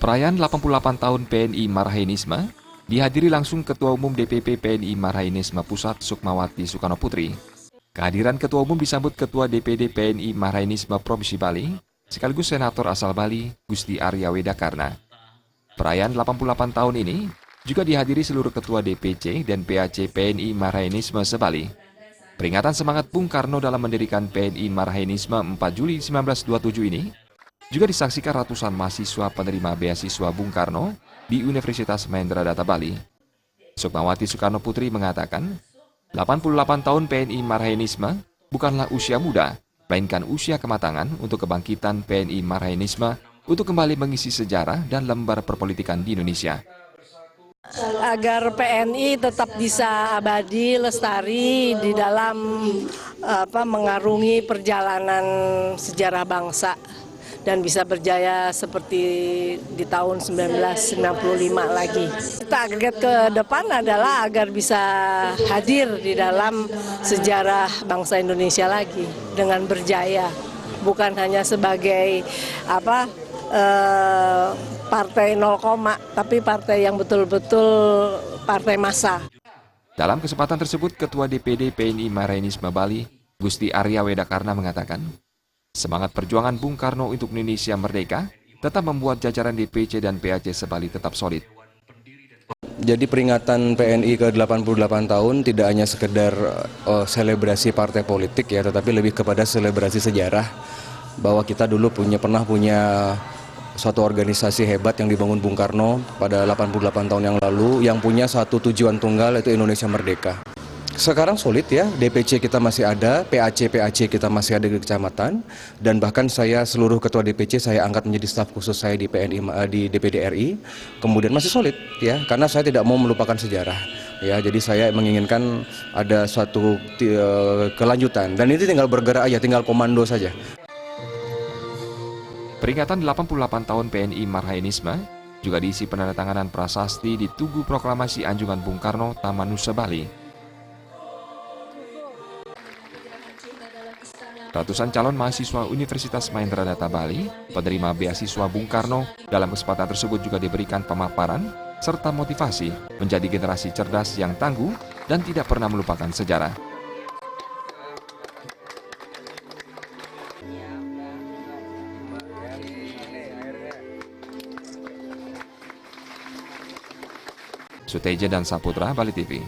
Perayaan 88 tahun PNI Marhainisme dihadiri langsung Ketua Umum DPP PNI Marhainisme Pusat Sukmawati Soekarno Putri. Kehadiran Ketua Umum disambut Ketua DPD PNI Marhainisme Provinsi Bali, sekaligus Senator asal Bali, Gusti Arya Wedakarna. Perayaan 88 tahun ini juga dihadiri seluruh Ketua DPC dan PAC PNI Marhainisme se-Bali. Peringatan semangat Bung Karno dalam mendirikan PNI Marhainisme 4 Juli 1927 ini juga disaksikan ratusan mahasiswa penerima beasiswa Bung Karno di Universitas Mahendra Data Bali. Sukmawati Soekarno Putri mengatakan, 88 tahun PNI Marhainisme bukanlah usia muda, melainkan usia kematangan untuk kebangkitan PNI Marhainisme untuk kembali mengisi sejarah dan lembar perpolitikan di Indonesia. Agar PNI tetap bisa abadi, lestari di dalam mengarungi perjalanan sejarah bangsa dan bisa berjaya seperti di tahun 1995 lagi. Target ke depan adalah agar bisa hadir di dalam sejarah bangsa Indonesia lagi dengan berjaya, bukan hanya sebagai partai 0, tapi partai yang betul-betul partai massa. Dalam kesempatan tersebut, Ketua DPD PNI Marhainisme Bali, Gusti Arya Wedakarna mengatakan, semangat perjuangan Bung Karno untuk Indonesia merdeka tetap membuat jajaran DPC dan PAC se-Bali tetap solid. Jadi peringatan PNI ke-88 tahun tidak hanya sekedar selebrasi partai politik ya, tetapi lebih kepada selebrasi sejarah bahwa kita dulu pernah punya suatu organisasi hebat yang dibangun Bung Karno pada 88 tahun yang lalu yang punya satu tujuan tunggal, yaitu Indonesia merdeka. Sekarang solid ya, DPC kita masih ada, PAC kita masih ada di kecamatan, dan bahkan saya seluruh ketua DPC saya angkat menjadi staf khusus saya di PNI di DPD RI, kemudian masih solid ya, karena saya tidak mau melupakan sejarah ya, jadi saya menginginkan ada suatu kelanjutan, dan ini tinggal bergerak aja, tinggal komando saja. Peringatan 88 tahun PNI Marhainisme juga diisi penandatanganan prasasti di Tugu Proklamasi Anjungan Bung Karno, Taman Nusa Bali. Ratusan calon mahasiswa Universitas Mahendra Data Bali, penerima beasiswa Bung Karno, dalam kesempatan tersebut juga diberikan pemaparan serta motivasi menjadi generasi cerdas yang tangguh dan tidak pernah melupakan sejarah. Suteja dan Saputra, Bali TV.